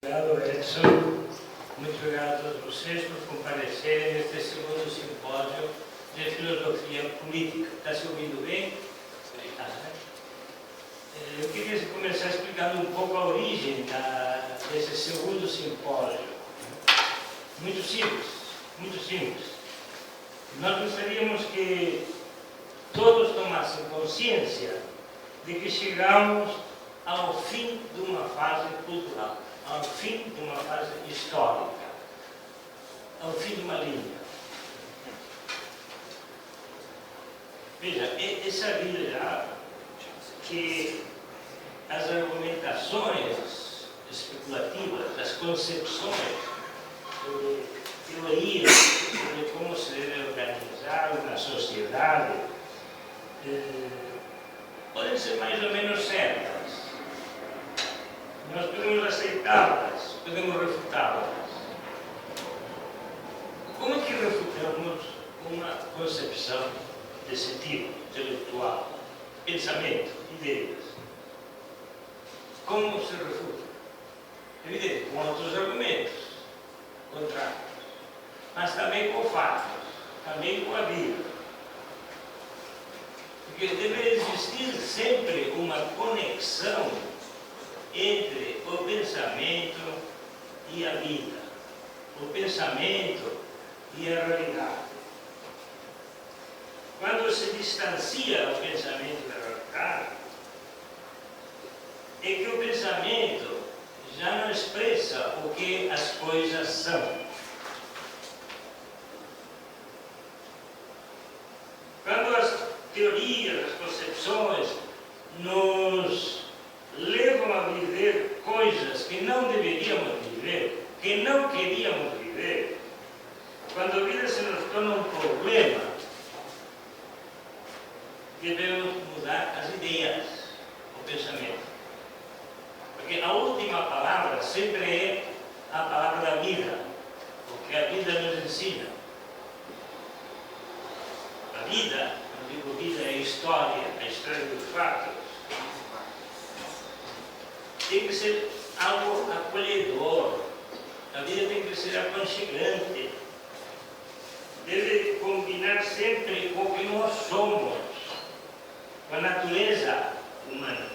Obrigado, Edson. Muito obrigado a todos vocês por comparecerem neste segundo simpósio de filosofia política. Está se ouvindo bem? Eu queria começar explicando um pouco a origem desse segundo simpósio. Muito simples, muito simples. Nós gostaríamos que todos tomassem consciência de que chegamos ao fim de uma fase cultural, ao fim de uma fase histórica, ao fim de uma linha. Veja, é sabido já que as argumentações especulativas, as concepções sobre teorias sobre como se deve organizar uma sociedade podem ser mais ou menos certas. Nós podemos aceitá-las, podemos refutá-las. Como é que refutamos uma concepção desse tipo, intelectual, pensamento, ideias? Como se refuta? Evidente, com outros argumentos contrários, mas também com fatos, também com a vida. Porque deve existir sempre uma conexão entre o pensamento e a vida, o pensamento e a realidade. Quando se distancia o pensamento da realidade, é que o pensamento já não expressa o que as coisas são. Quando as teorias, as concepções nos levam a viver coisas que não deveríamos viver, que não queríamos viver, quando a vida se nos torna um problema, devemos mudar as ideias, o pensamento. Porque a última palavra sempre é a palavra da vida, o que a vida nos ensina. A vida, não digo vida, é a história dos fatos, tem que ser algo acolhedor. A vida tem que ser aconchegante. Deve combinar sempre com o que nós somos, com a natureza humana.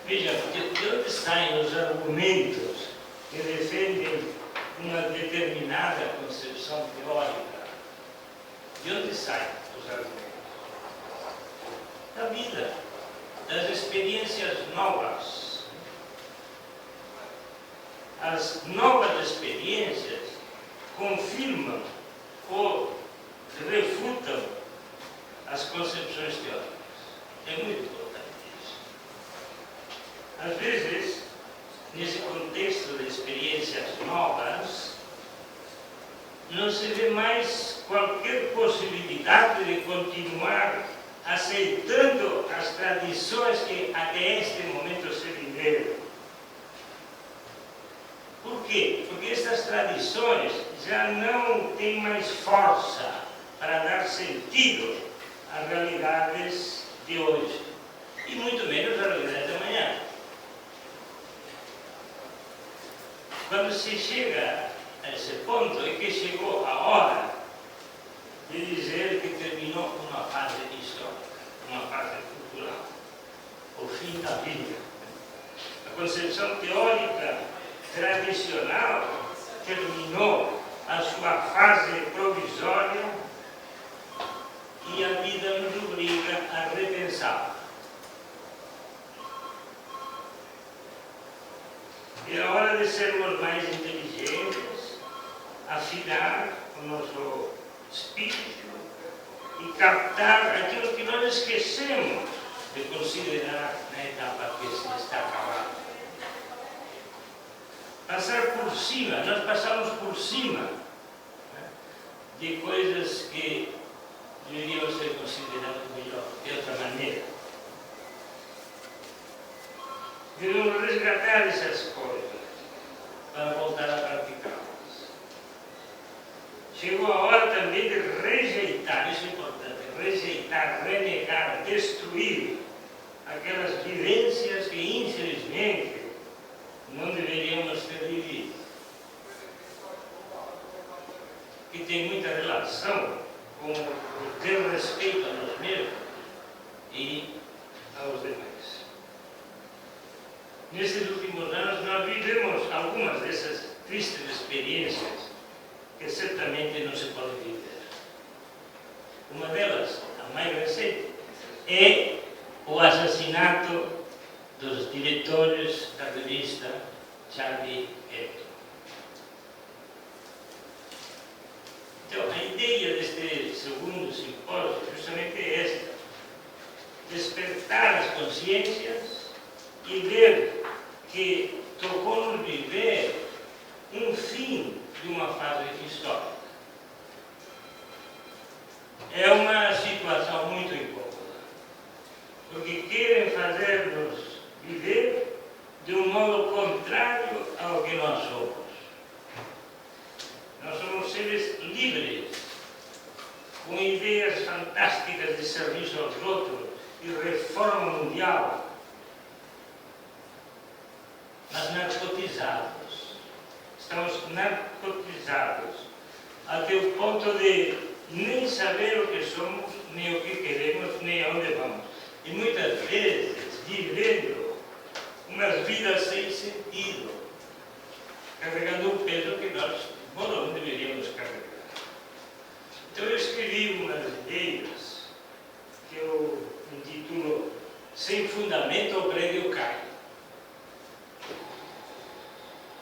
Veja, de onde saem os argumentos que defendem uma determinada concepção teórica? De onde saem os argumentos? Da vida, das experiências novas. As novas experiências confirmam ou refutam as concepções teóricas. É muito importante isso. Às vezes, nesse contexto de experiências novas, não se vê mais qualquer possibilidade de continuar aceitando as tradições que até este momento se viveram. Por quê? Porque estas tradições já não têm mais força para dar sentido às realidades de hoje, e muito menos às realidades de amanhã. Quando se chega a esse ponto, é que chegou a hora de dizer que terminou uma fase histórica, uma fase cultural, o fim da vida. A concepção teórica tradicional terminou a sua fase provisória e a vida nos obriga a repensar. É a hora de sermos mais inteligentes, afinar o nosso espírito e captar aquilo que nós esquecemos de considerar na etapa que se está acabando. Passar por cima, nós passamos por cima de coisas que deveriam ser consideradas melhor, de outra maneira. Devemos resgatar essas coisas para voltar a praticá-las. Chegou a hora também de rejeitar, isso é importante, rejeitar, renegar, destruir aquelas vivências que nesses últimos anos, nós vivemos algumas dessas tristes experiências que certamente não se pode viver. Uma delas, a mais recente, é o assassinato dos diretores da revista Charlie Hebdo. Então, a ideia deste segundo simpósio justamente é esta: despertar as consciências e ver que tocou-nos viver um fim de uma fase histórica. É uma situação muito incômoda, porque querem fazer-nos viver de um modo contrário ao que nós somos. Nós somos seres livres, com ideias fantásticas de serviço aos outros e reforma mundial, mas narcotizados. Estamos narcotizados até o ponto de nem saber o que somos, nem o que queremos, nem aonde vamos. E muitas vezes vivendo umas vidas sem sentido, carregando um peso que nós não deveríamos carregar. Então eu escrevi umas ideias que eu intitulo Sem Fundamento o Prédio Cai,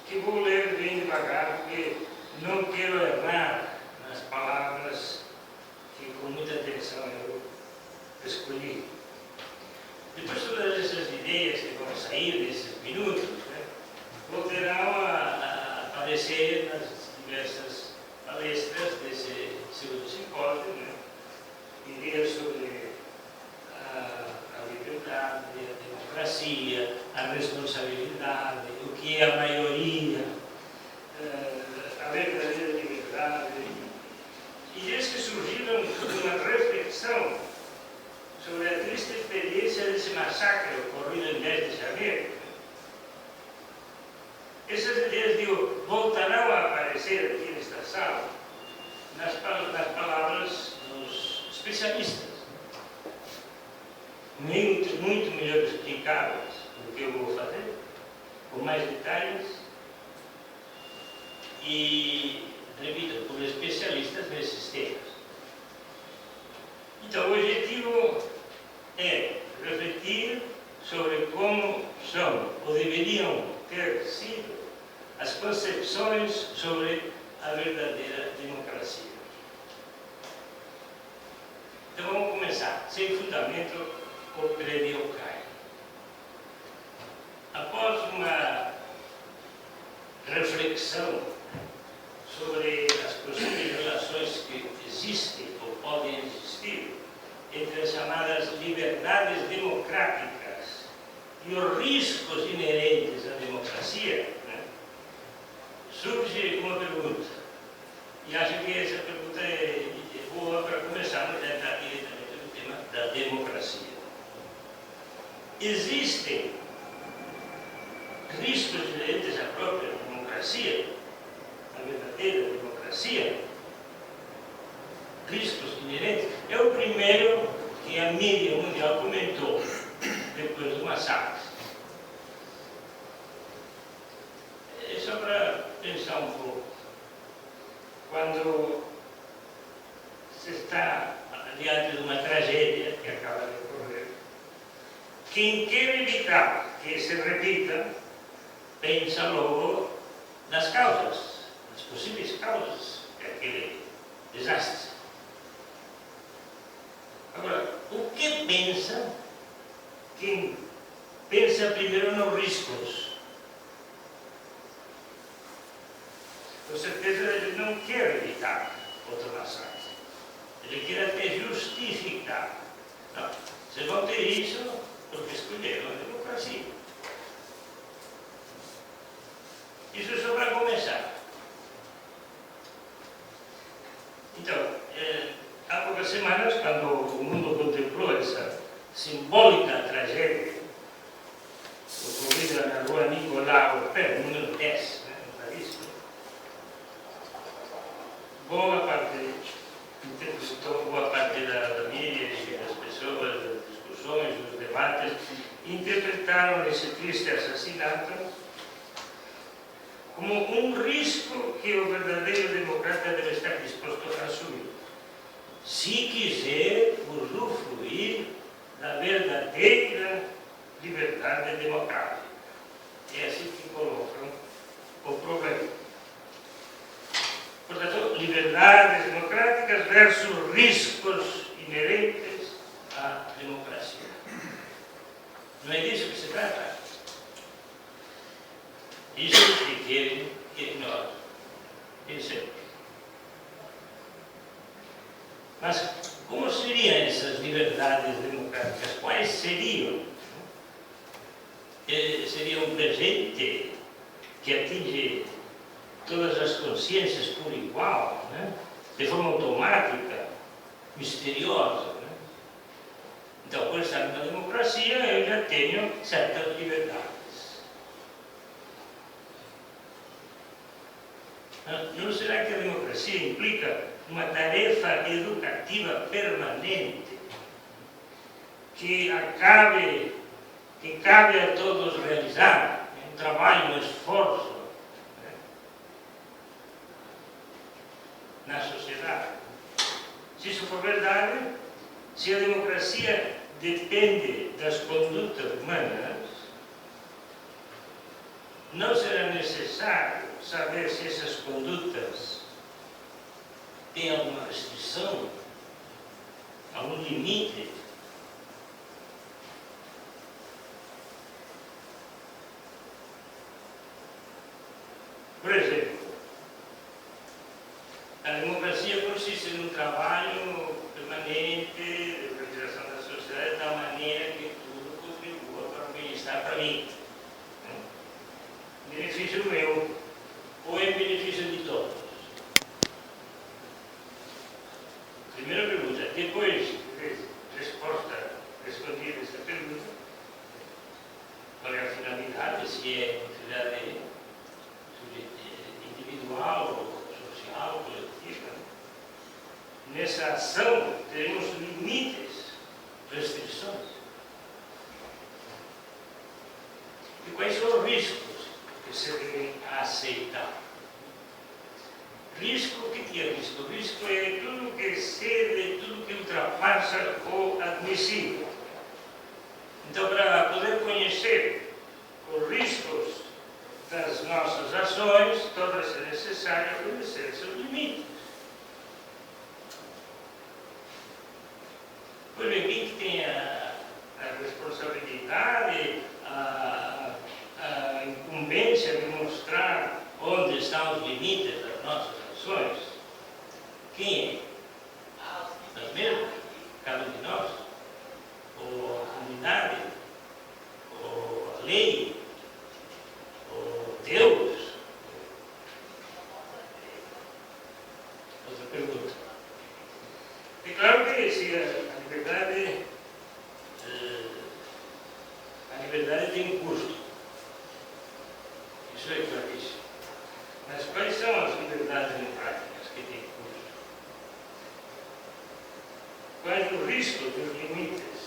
que vou ler bem devagar, porque não quero errar nas palavras que com muita atenção eu escolhi. Depois todas essas ideias que vão sair desses minutos, voltarão a aparecer nas diversas palestras desse segundo simpósio, ideias sobre a liberdade, a democracia, a responsabilidade, o que é a maioria, a verdadeira liberdade. Ideias que surgiram de uma reflexão sobre a triste experiência desse massacre ocorrido em 10 de janeiro. Essas ideias, digo, voltarão a aparecer aqui nesta sala, nas palavras dos especialistas, muito melhor explicadas do que eu vou fazer, com mais detalhes e, repito, por especialistas nesses temas. Então, o objetivo é refletir sobre como são ou deveriam ter sido as concepções sobre a verdadeira democracia. Então vamos começar. Sem fundamento, o prédio cai. Após uma reflexão sobre as possíveis relações que existem ou podem existir entre as chamadas liberdades democráticas e os riscos inerentes à democracia, surge uma pergunta. E acho que essa pergunta é boa para começarmos a entrar diretamente no tema da democracia. Existem riscos inerentes à própria democracia, à verdadeira democracia? Riscos inerentes? É o primeiro que a mídia mundial comentou depois do massacre. É só para pensar um pouco. Quando se está diante de uma tragédia que acaba de ocorrer, quem quer evitar que se repita, pensa logo nas causas, nas possíveis causas daquele desastre. Agora, o que pensa quem pensa primeiro nos riscos? Com certeza ele não quer evitar outro massacre. Ele quer até justificar. Não, vocês vão ter isso porque escolheram a democracia. Isso é só para começar. Então, há poucas semanas, quando o mundo contemplou essa simbólica tragédia ocorrida na rua Nicolau Pé, número 10, em Paris, boa parte da mídia e das pessoas, das discussões, dos debates, interpretaram interpretaram esse triste assassinato como um risco que o verdadeiro democrata deve estar disposto a assumir, se quiser usufruir da verdadeira liberdade democrática. É assim que colocam o problema. Portanto, liberdades democráticas versus riscos inerentes à democracia. Não é disso que se trata. Isso é o critério que nós pensamos. Mas como seriam essas liberdades democráticas? Quais seriam? Seria um presente que atinge todas as consciências por igual, né? De forma automática, misteriosa. Né? Então, por estar na democracia, eu já tenho certas liberdades. Não será que a democracia implica uma tarefa educativa permanente que cabe a todos realizar, um trabalho, um esforço, né, na sociedade? Se isso for verdade, se a democracia depende das condutas humanas, não será necessário saber se essas condutas têm alguma restrição, algum limite. Por exemplo, a democracia consiste num trabalho permanente de organização da sociedade da maneira que tudo contribua para o bem-estar para mim. Benefício meu ou em benefício de todos? Primeira pergunta. Depois de respondida essa pergunta, qual é a finalidade? Se é utilidade individual ou social, coletiva. Nessa ação teremos limites, restrições. E quais são os riscos que se devem aceitar? Risco, o que é risco? Risco é tudo que excede, tudo que ultrapassa o admissível. Então, para poder conhecer os riscos das nossas ações, torna-se necessário conhecer seus limites. Pois bem, quem que tem a responsabilidade, a incumbência de mostrar onde estão os limites das nossas ações? Quem é? Nós mesmos? Cada um de nós? Ou a comunidade? Ou a lei? Ou Deus? Outra pergunta. É claro que se a liberdade tem um custo. Isso é claríssimo. Mas quais são as liberdades democráticas que têm custo? Quais os riscos e os limites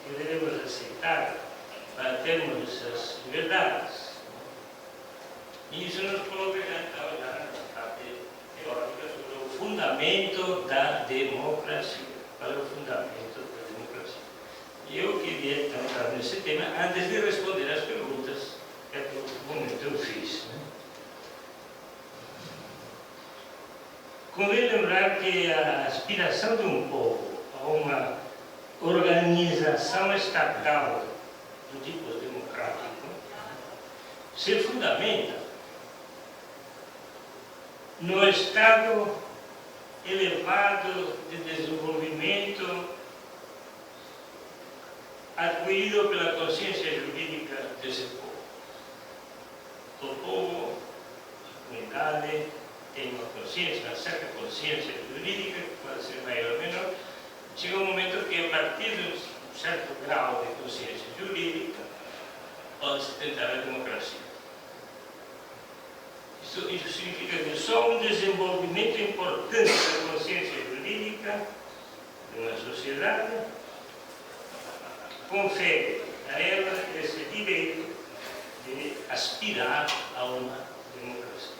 que devemos aceitar para termos essas liberdades? E isso nos coloca já na parte teórica sobre o fundamento da democracia. Qual é o fundamento da democracia? E eu queria então entrar nesse tema antes de responder às perguntas que até o momento eu fiz. Né? Convém lembrar que a aspiração de um povo a uma organização estatal do tipo democrático se fundamenta no estado elevado de desenvolvimento adquirido pela consciência jurídica desse povo. O povo, a comunidade, tem uma consciência, uma certa consciência jurídica, que pode ser maior ou menor. Chega um momento que, a partir de um certo grau de consciência jurídica, pode-se tentar a democracia. Isso significa que só um desenvolvimento importante da consciência jurídica de uma sociedade confere a ela esse direito de aspirar a uma democracia.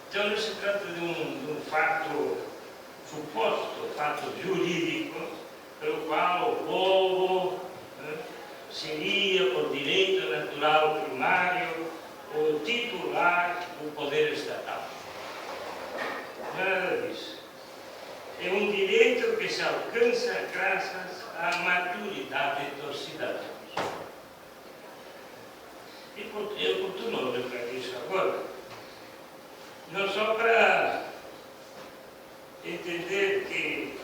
Então não se trata de um fato suposto, fato jurídico, pelo qual o povo seria, por direito natural primário, o titular do poder estatal. Nada disso. É um direito que se alcança graças à maturidade dos cidadãos. E é oportuno lembrar isso agora, não só para entender que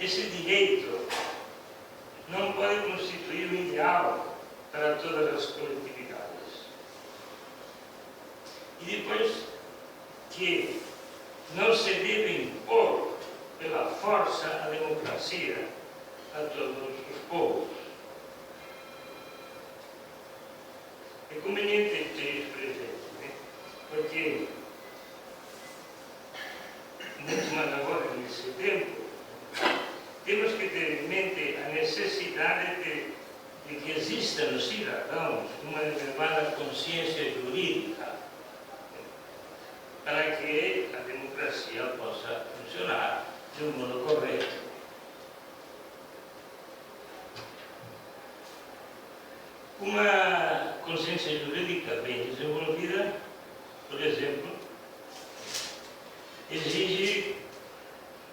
esse direito não pode constituir um ideal para todas as coletividades. E depois que não se deve impor pela força a democracia a todos os povos. É conveniente ter isso presente, né? Porque, muito mais agora nesse tempo, temos que ter em mente a necessidade de que exista nos cidadãos uma elevada consciência jurídica para que a democracia possa funcionar de um modo correto. Uma consciência jurídica bem desenvolvida, por exemplo, exige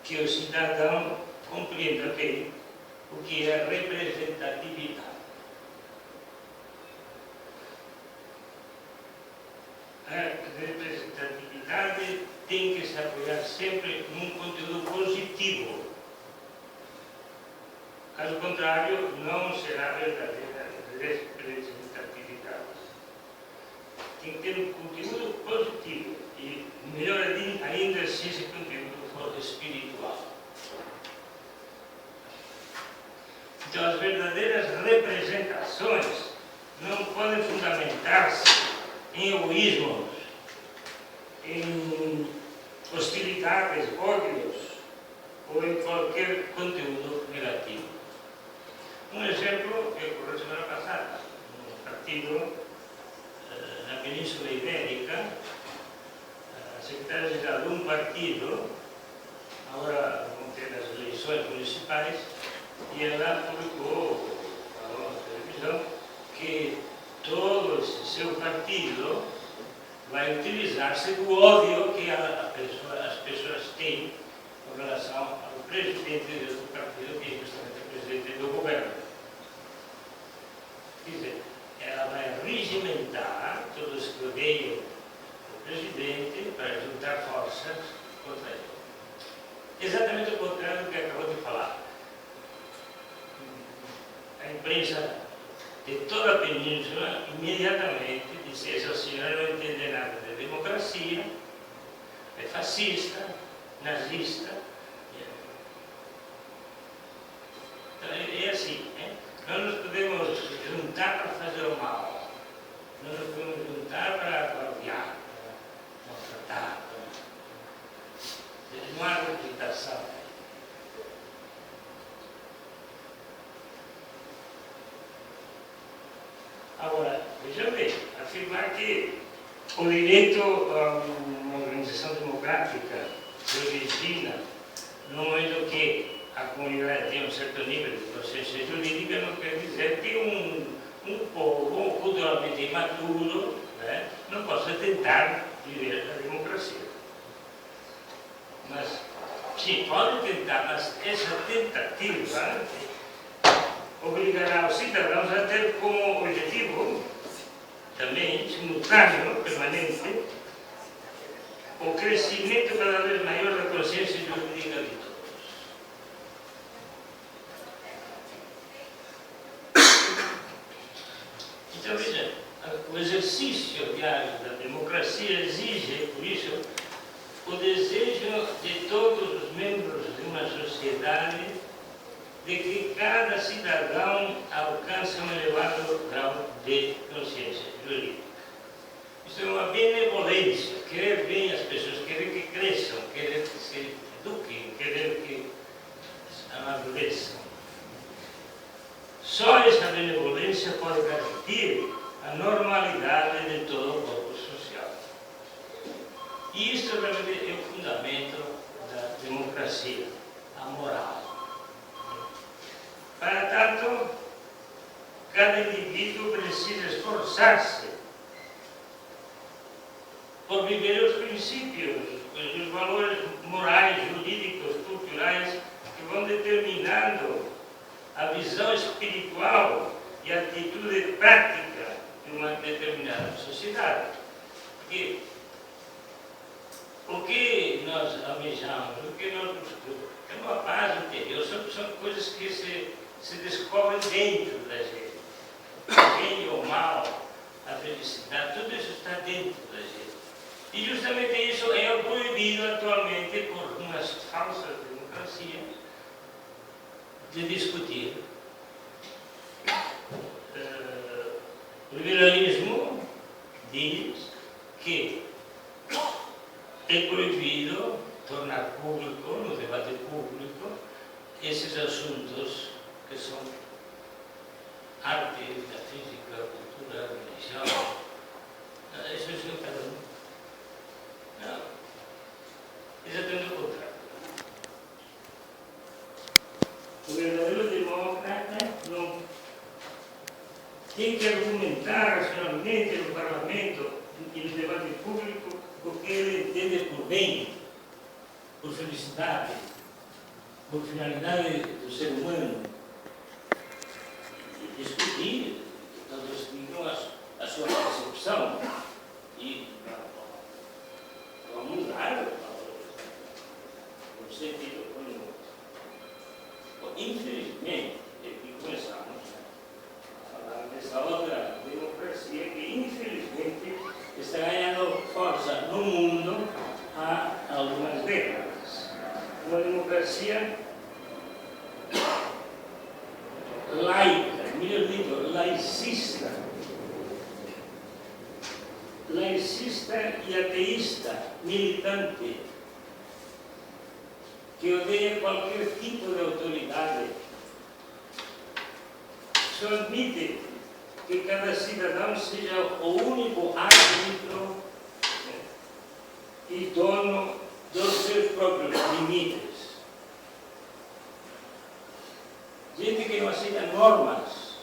que o cidadão compreenda bem o que é representatividade. A representatividade tem que se apoiar sempre num conteúdo positivo. Caso contrário, não será verdadeira representatividade. Tem que ter um conteúdo positivo e, melhor ainda, se esse conteúdo for espiritual. Então, as verdadeiras representações não podem fundamentar-se em egoísmos, em hostilidades, ódios ou em qualquer conteúdo negativo. Um exemplo que ocorreu semana passada, um partido na Península Ibérica, a secretária-geral de um partido, agora vão ter as eleições municipais, e ela publicou, falou na televisão, que todo esse seu partido vai utilizar-se do ódio que as pessoas têm com relação ao presidente do partido, que é justamente o presidente do governo. Quer dizer, ela vai regimentar todos que odeiam o presidente para juntar forças contra ele. Exatamente o contrário do que acabou de falar. A imprensa de toda a península imediatamente disse: essa senhora não entende nada de democracia, é fascista, nazista. Então é assim, né? Não nos podemos juntar para fazer o mal, não nos podemos juntar para odiar, para maltratar. Não há representação. Agora, veja bem, afirmar que o direito a uma organização democrática se origina no momento que a comunidade tem um certo nível de consciência jurídica não quer dizer que um povo culturalmente imaturo, né, não possa tentar viver a democracia. Mas, sim, pode tentar, mas essa tentativa obrigará os cidadãos a ter como objetivo, também simultâneo, permanente, o crescimento cada vez maior da consciência jurídica de todos. Então, veja, o exercício diário da democracia exige, por isso, o desejo de todos os membros de uma sociedade de que cada cidadão alcance um elevado grau de consciência jurídica. Isso é uma benevolência, querer bem as pessoas, querer que cresçam, querer que se eduquem, querer que amadureçam. Só essa benevolência pode garantir a normalidade de todo o corpo social. E isto realmente é o fundamento da democracia, a moral. Para tanto, cada indivíduo precisa esforçar-se por viver os princípios, os valores morais, jurídicos, culturais, que vão determinando a visão espiritual e a atitude prática de uma determinada sociedade. Porque o que nós almejamos, o que nós buscamos, é uma paz interior, são coisas que se descobrem dentro da gente. O bem e o mal, a felicidade, tudo isso está dentro da gente. E justamente isso é proibido atualmente por umas falsas democracias de discutir. O liberalismo diz que é proibido tornar público, no debate público, esses assuntos que são arte, metafísica, cultura, religião. Isso é cada um. Não. Exatamente o contrário. O verdadeiro democrata não tem que argumentar racionalmente no parlamento e no debate público o que ele entende por bem, por felicidade, por finalidade do ser humano. E discutir, todos digam a sua percepção e vamos mudar no sentido comum. Infelizmente, aqui começamos a falar dessa outra democracia que infelizmente está ganhando força no mundo há algumas décadas. Uma democracia laica, melhor dito, laicista e ateísta, militante, que odeia qualquer tipo de autoridade, só admite que cada cidadão seja o único árbitro e dono dos seus próprios limites. Gente que não aceita normas,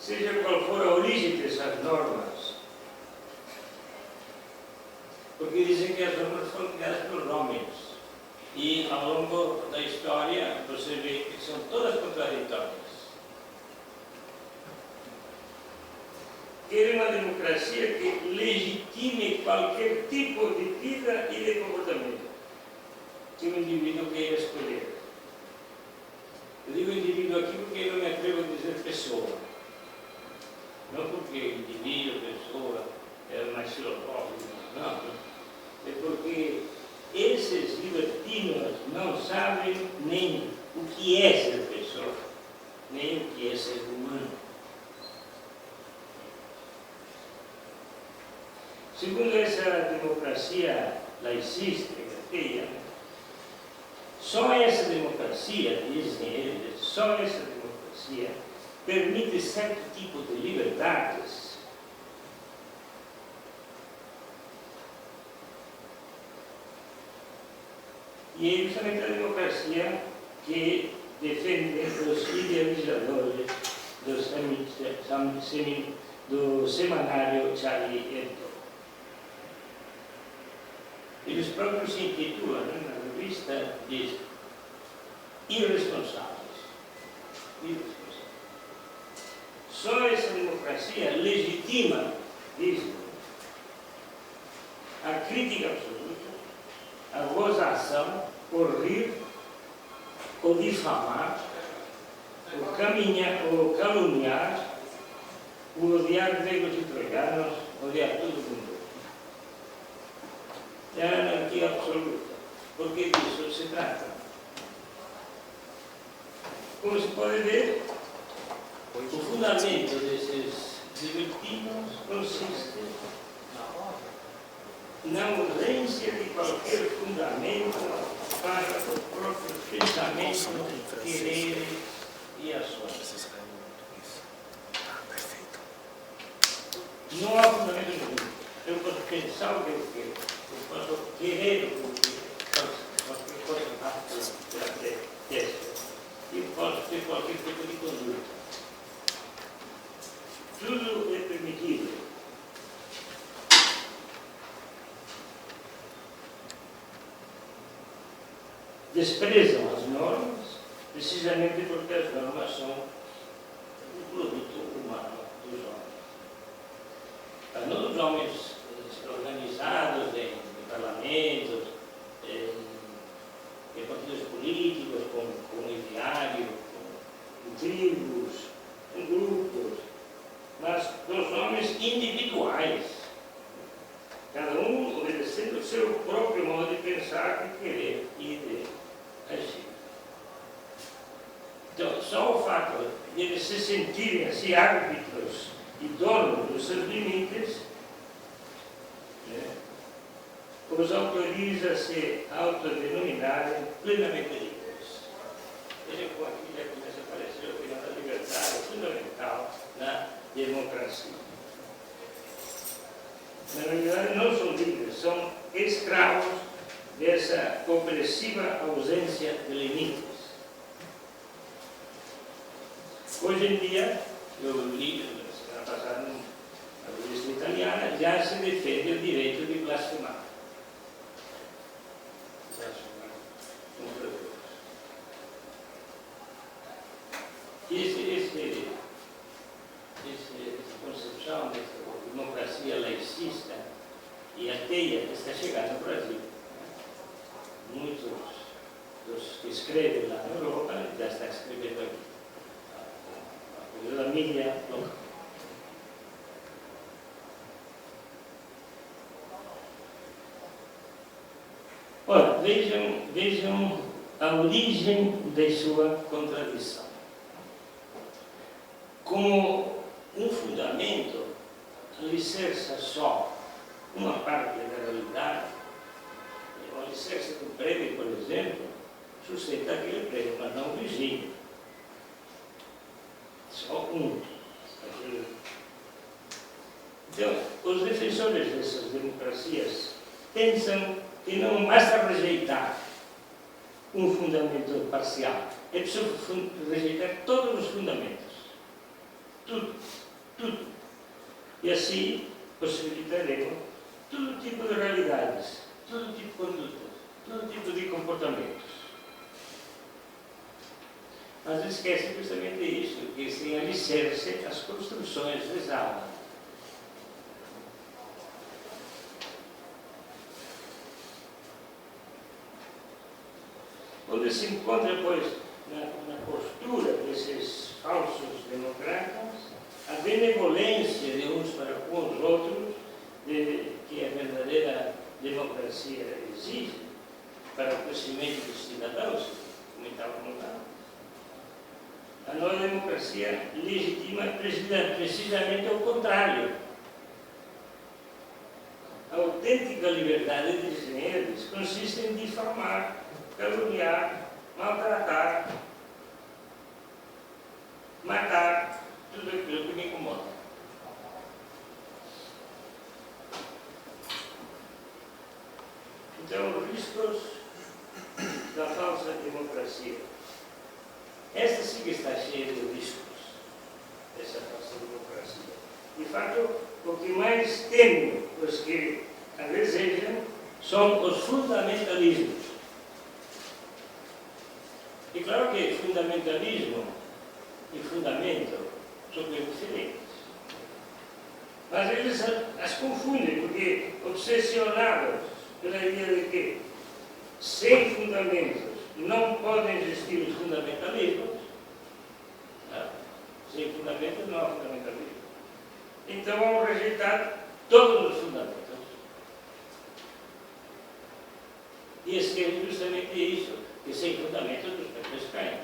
seja qual for a origem dessas normas, porque dizem que as normas foram criadas por homens. E ao longo da história você vê que são todas contraditórias. Querem uma democracia que legitime qualquer tipo de vida e de comportamento que o indivíduo queira escolher. Eu digo indivíduo aqui porque eu não me atrevo a dizer pessoa. Não porque indivíduo, pessoa, é mais filosófico, não. É porque esses libertinos não sabem nem o que é ser pessoa, nem o que é ser humano. Segundo essa democracia laicista e ateia, só essa democracia, dizem eles, só essa democracia permite certo tipo de liberdades e é justamente a democracia que defende os idealizadores do semanário Charlie Hebdo. Eles próprios se intitulam, na revista, diz irresponsáveis. Só essa democracia legitima, dizem, a crítica absoluta, a gozação, o rir, o difamar, o caluniar, o odiar gregos e troianos, odiar todo mundo. É a anarquia absoluta, porque disso se trata. Como se pode ver, o fundamento desses libertinos consiste na ausência de qualquer fundamento para os próprios pensamentos, quereres e ações. Não há fundamento nenhum. Eu posso pensar o que eu quero, eu posso querer o que eu posso fazer pela testa, e posso ter qualquer tipo de conduta. Tudo é permitido. Desprezam as normas, precisamente porque as normas são o produto humano dos homens. Mas não dos homens organizados em parlamentos, em partidos políticos, com ideário, com tribos, em grupos, mas dos homens individuais, cada um obedecendo o seu próprio modo de pensar, de querer e de agir. Então, só o fato de eles se sentirem assim árbitros e donos dos seus limites, os autoriza a se autodenominarem plenamente livres. Veja como aqui já começa a aparecer a opinião da liberdade fundamental na democracia. Na realidade, não são livres, são escravos dessa opressiva ausência de limites. Hoje em dia, eu li, na semana passada, na revista italiana, já se defende o direito de blasfemar. Essa concepção dessa democracia laicista e ateia está chegando ao Brasil. Muitos dos que escrevem lá na Europa já estão escrevendo aqui. A coisa da mídia local. Ora, vejam a origem de sua contradição. Como um fundamento alicerça só uma parte da realidade, o alicerce do prédio, por exemplo, sustenta aquele prédio, mas não o vizinho. Só um. Então, os defensores dessas democracias pensam que não basta rejeitar um fundamento parcial, é preciso rejeitar todos os fundamentos. Tudo. E assim possibilitaremos todo tipo de realidades, todo tipo de condutas, todo tipo de comportamentos. Mas esquecem justamente isso, que sem alicerce as construções resvalam. Onde se encontra, pois, na postura desses falsos democratas, a benevolência de uns para com os outros, que a verdadeira democracia exige para o crescimento dos cidadãos, como estava contando. A nova democracia legitima precisamente ao contrário. A autêntica liberdade, dizem eles, consiste em difamar, caluniar, maltratar, matar, tudo aquilo que me incomoda. Então, os riscos da falsa democracia. Esta sim que está cheia de riscos, essa falsa democracia. De fato, o que mais temem os que a desejam são os fundamentalismos. E claro que fundamentalismo e fundamento são coisas diferentes. Mas eles as confundem, porque obsessionados pela ideia de que sem fundamentos não podem existir os fundamentalismos, sem fundamentos não há fundamentalismo. Então vão rejeitar todos os fundamentos. E esquecem justamente isso, que sem fundamentos os prédios caem.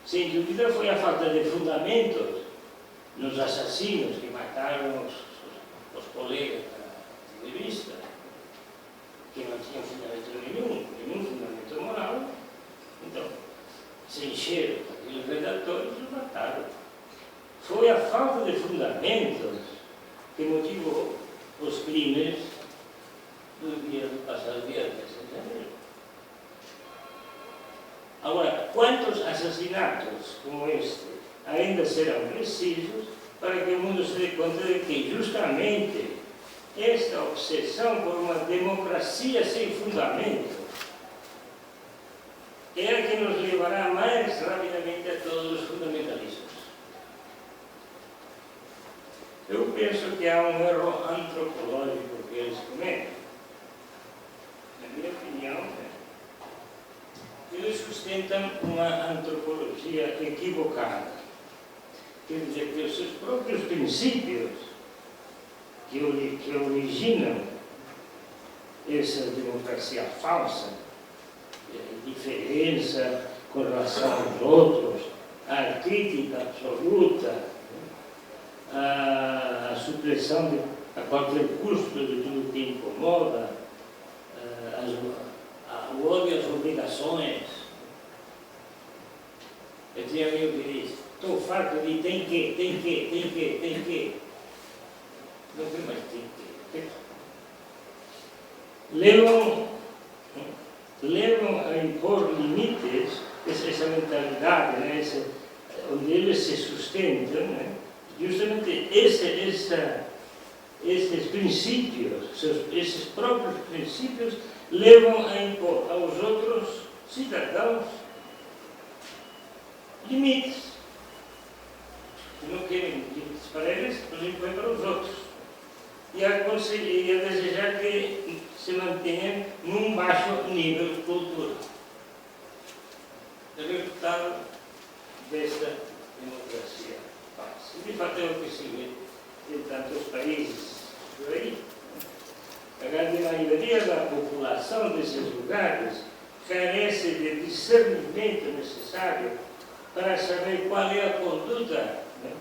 Sem dúvida foi a falta de fundamentos nos assassinos que mataram os colegas da revista, que não tinham fundamento nenhum fundamento moral. Então, se encheram, e os redatores o mataram. Foi a falta de fundamentos que motivou os crimes do passado dia 13 de janeiro. Agora, quantos assassinatos como este ainda serão precisos para que o mundo se dê conta de que, justamente, esta obsessão por uma democracia sem fundamento é a que nos levará mais rapidamente a todos os fundamentalismos. Eu penso que há um erro antropológico que eles cometem. Na minha opinião, eles sustentam uma antropologia equivocada. Quer dizer que os seus próprios princípios que originam essa democracia falsa, diferença com relação aos outros, a crítica absoluta, a supressão a qualquer custo de tudo que incomoda, o ódio às obrigações. Eu tinha amigo que diz: estou farto de tem que. Não tem mais tem que. Levam a impor limites, essa mentalidade, né, onde eles se sustentam, né, justamente esses princípios, esses próprios princípios, levam a impor aos outros cidadãos limites. Se não querem limites para eles, os impõem para os outros. E a desejar que se mantenham num baixo nível de cultura. É o resultado desta democracia falsa. E de fato é o que se vê em tantos países por aí. A grande maioria da população desses lugares carece de discernimento necessário para saber qual é a conduta, né,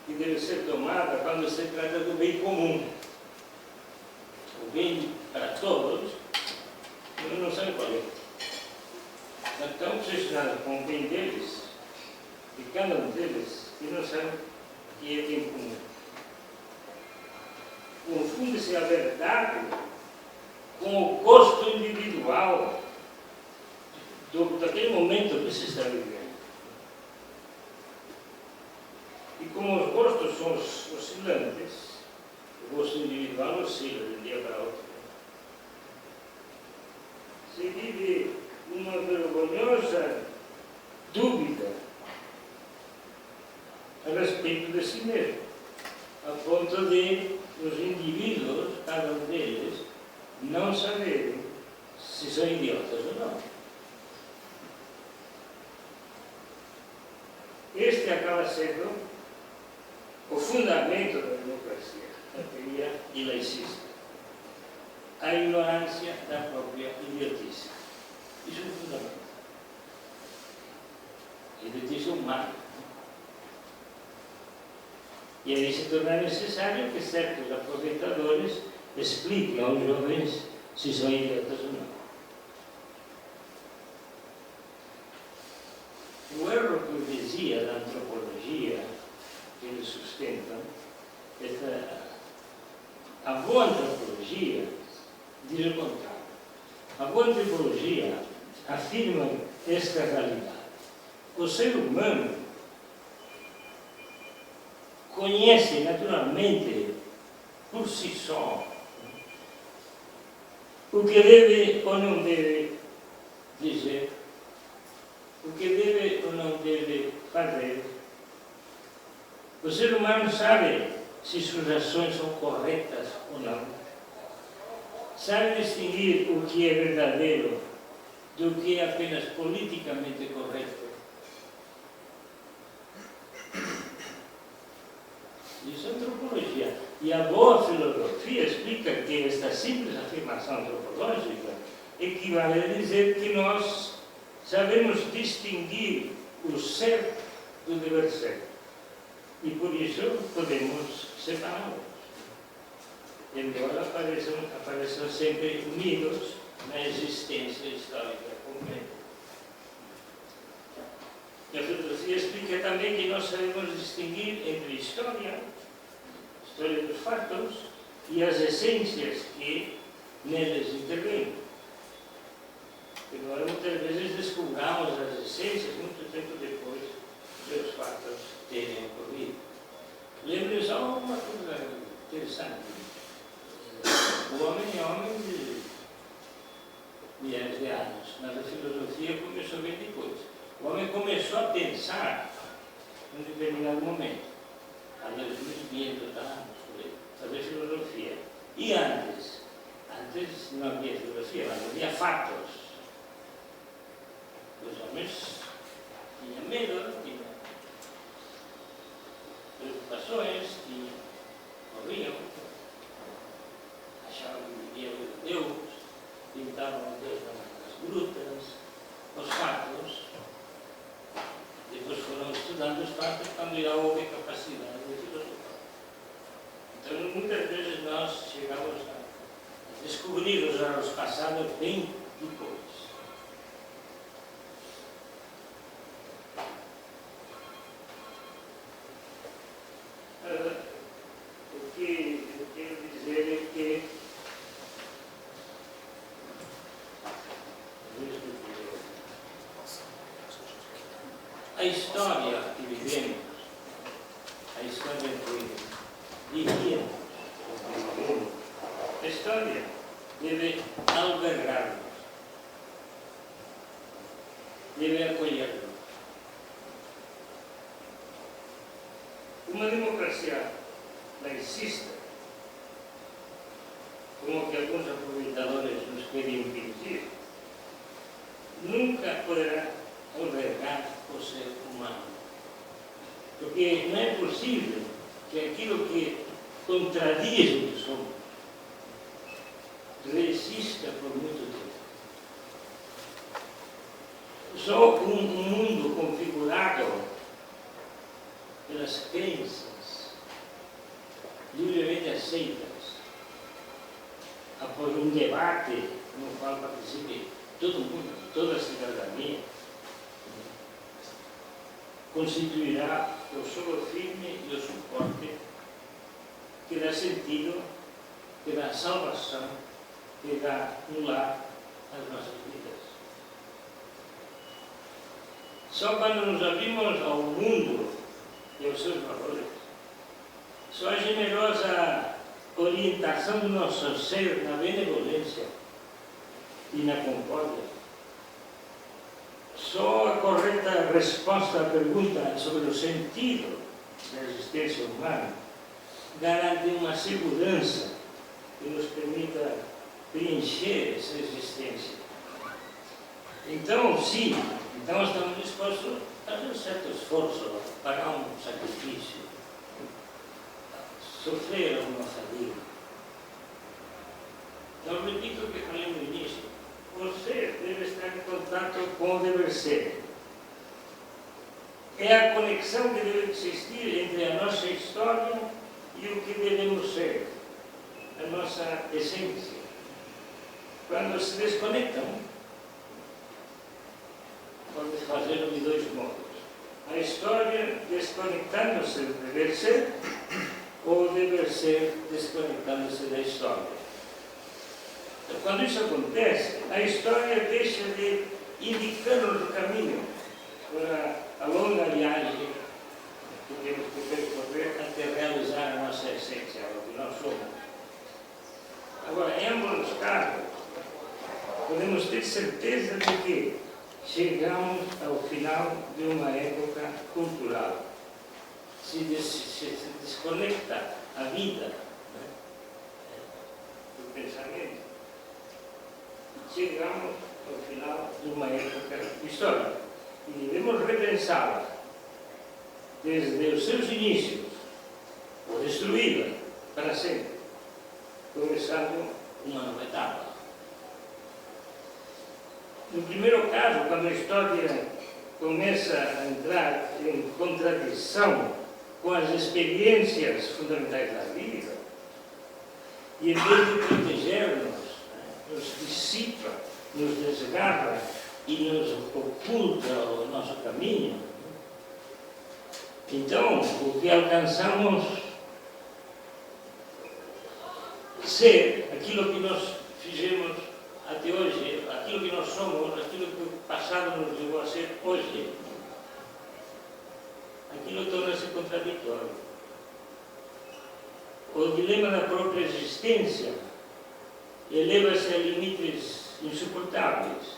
que deve ser tomada quando se trata do bem comum. O bem para todos, mas não sabe qual é. Estão obsessionados com o bem deles, de cada um deles, e não sabem o que é bem comum. Confunde-se a verdade com o gosto individual daquele momento que se está vivendo. E como os gostos são oscilantes, o gosto individual oscila de um dia para outro. Se vive uma vergonhosa dúvida a respeito de si mesmo, a ponto de os indivíduos, cada um deles, não saberem se são idiotas ou não. Este acaba sendo o fundamento da democracia, a teoria ilaicista. A ignorância da própria idiotice. Isso é um fundamento. A idiotice é um mal. E aí se torna necessário que certos aproveitadores expliquem aos jovens se são idiotas ou não. O erro que eu dizia da antropologia que eles sustentam, a boa antropologia diz o contrário. A boa antropologia afirma esta realidade. O ser humano conhece naturalmente por si só o que deve ou não deve dizer, o que deve ou não deve fazer. O ser humano sabe se suas ações são corretas ou não. Sabe distinguir o que é verdadeiro do que é apenas politicamente correto. Isso é antropologia. E a boa filosofia explica que esta simples afirmação antropológica equivale a dizer que nós sabemos distinguir o ser do dever ser. E por isso podemos separá-los, embora apareçam sempre unidos na existência histórica completa. explica também que nós sabemos distinguir entre história dos fatos, e as essências que neles intervêm. Agora, muitas vezes descobramos as essências muito tempo depois dos fatos terem ocorrido. Lembre-se só uma coisa interessante. O homem é homem de milhares de anos, mas a filosofia começou bem depois. O homem começou a pensar em um determinado momento, há 2.500 anos, fazer filosofia. E antes não havia filosofia, mas havia fatos. Os homens tinham medo, tinham preocupações, morriam, achavam que viviam Deus, pintavam Deus nas grutas, os fatos. Depois foram estudando os fatos quando já houve capacidade de filosofar. Então, muitas vezes nós chegamos a descobrir os anos passados bem depois. O que eu quero dizer é que a história que vivemos, a história que vivíamos, a história deve albergar-nos, deve acolher-nos. Uma democracia laicista, como que alguns aproveitadores nos querem impingir, nunca poderá albergar o ser humano. Porque não é possível que aquilo que contradiz o que somos resista por muito tempo. Só um mundo configurado pelas crenças livremente aceitas, após um debate no qual participe todo mundo, toda a cidadania, constituirá o solo firme e o suporte que dá sentido, que dá salvação, que dá um lar às nossas vidas. Só quando nos abrimos ao mundo e aos seus valores, só a generosa orientação do nosso ser na benevolência e na concórdia, só a correta resposta à pergunta sobre o sentido da existência humana garante uma segurança que nos permita preencher essa existência. Então, sim, então estamos dispostos a fazer um certo esforço, pagar um sacrifício, sofrer uma fadiga. Então, repito o que falei no início. Você deve estar em contato com o dever ser. É a conexão que deve existir entre a nossa história e o que devemos ser, a nossa essência. Quando se desconectam, pode fazer de dois modos. A história desconectando-se do dever ser, ou o dever ser desconectando-se da história. Quando isso acontece, a história deixa de indicar-nos o caminho para a longa viagem que temos que percorrer até realizar a nossa essência, o que nós somos. Agora, em ambos os casos, podemos ter certeza de que chegamos ao final de uma época cultural. Se desconecta a vida do pensamento. Chegamos ao final de uma época histórica e devemos repensá-la desde os seus inícios, ou destruí-la para sempre, começando uma nova etapa. No primeiro caso, quando a história começa a entrar em contradição com as experiências fundamentais da vida, e em vez de proteger-nos, nos dissipa, nos desgarra e nos oculta o nosso caminho, Então, o que alcançamos ser aquilo que nós fizemos até hoje, aquilo que nós somos, aquilo que o passado nos levou a ser hoje, aquilo torna-se contraditório. O dilema da própria existência eleva-se a limites insuportáveis.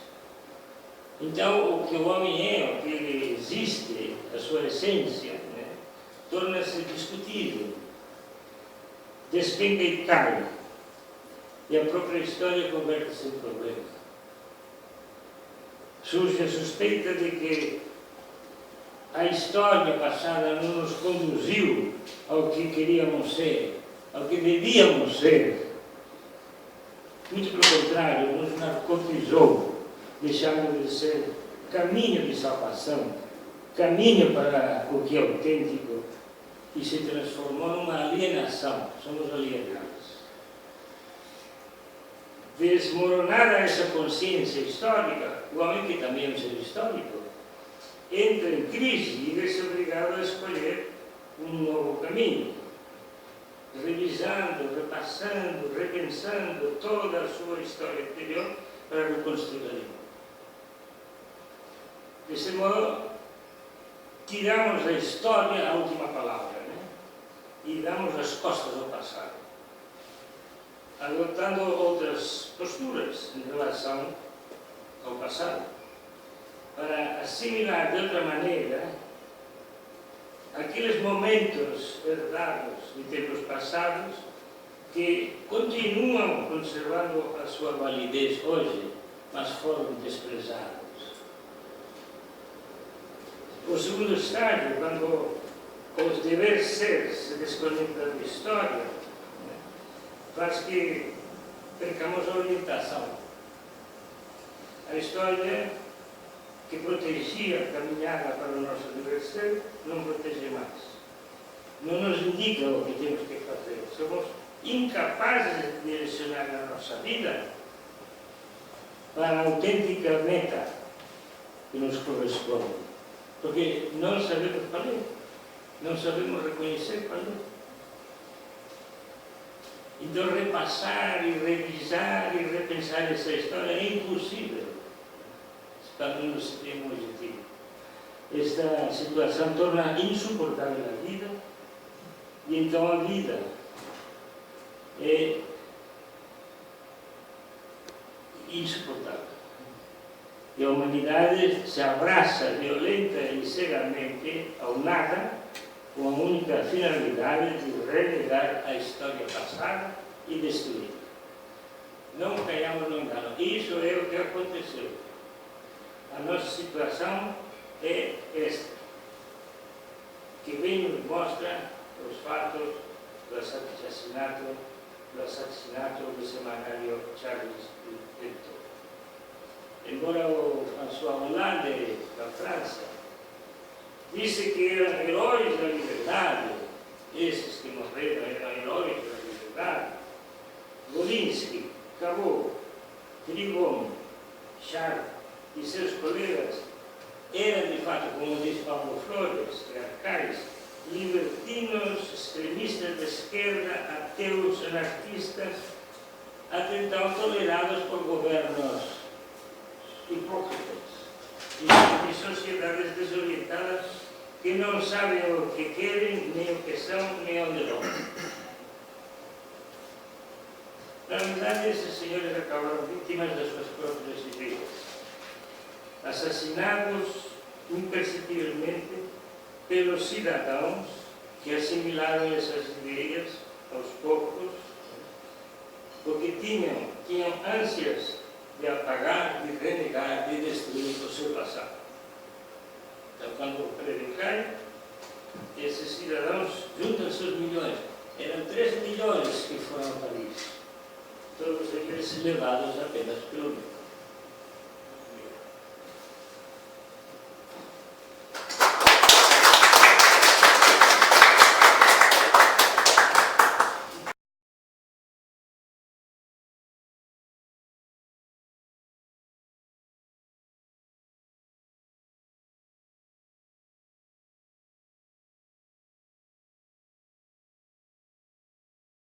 Então, o que o homem é, o que ele existe, a sua essência, né, torna-se discutível, despenca e cai, e a própria história converte-se em problema. Surge a suspeita de que a história passada não nos conduziu ao que queríamos ser, ao que devíamos ser. Muito pelo contrário, nos narcotizou, deixando de ser caminho de salvação, caminho para o que é autêntico, e se transformou numa alienação. Somos alienados. Desmoronada essa consciência histórica, o homem, que também é um ser histórico, entra em crise e vê-se obrigado a escolher um novo caminho, revisando, repassando, repensando toda a sua história anterior para reconstruir a língua. Desse modo, tiramos da história a última palavra, né? E damos as costas ao passado, adotando outras posturas em relação ao passado, para assimilar de outra maneira aqueles momentos herdados de tempos passados que continuam conservando a sua validez hoje, mas foram desprezados. O segundo estágio, quando os deveres ser se desconectam da história, faz que percamos a orientação. A história que protegia a caminhada para o nosso dever ser não protege mais. Não nos indica o que temos que fazer. Somos incapazes de direcionar a nossa vida para a autêntica meta que nos corresponde. Porque não sabemos fazer, não sabemos reconhecer fazer. Então, repassar e revisar e repensar essa história é impossível quando não se tem um objetivo. Esta situação torna insuportável a vida, e então a vida é insuportável. E a humanidade se abraça violenta e cegamente ao nada, com a única finalidade de renegar a história passada e destruir. Não caiamos no engano. Isso é o que aconteceu. A nossa situação é esta, que bem nos mostra os fatos do assassinato do semanário Charles Hebdo. Embora o François Hollande, da França, disse que eram heróis da liberdade, esses que morreram eram heróis da liberdade, Wolinski, Cabot, Trigon, Charles e seus colegas eram, de fato, como diz Paulo Flores, radicais, libertinos, extremistas de esquerda, ateus, anarquistas, até então tolerados por governos hipócritas e sociedades desorientadas que não sabem o que querem, nem o que são, nem onde vão. Na verdade, esses senhores acabaram vítimas das suas próprias ideias, assassinados imperceptivelmente pelos cidadãos que assimilaram essas ideias aos poucos, porque tinham ânsias de apagar, de renegar, de destruir o seu passado. Então, quando o prédio cai, esses cidadãos juntam seus milhões. Eram 3 milhões que foram a Paris, todos eles levados apenas pelo medo.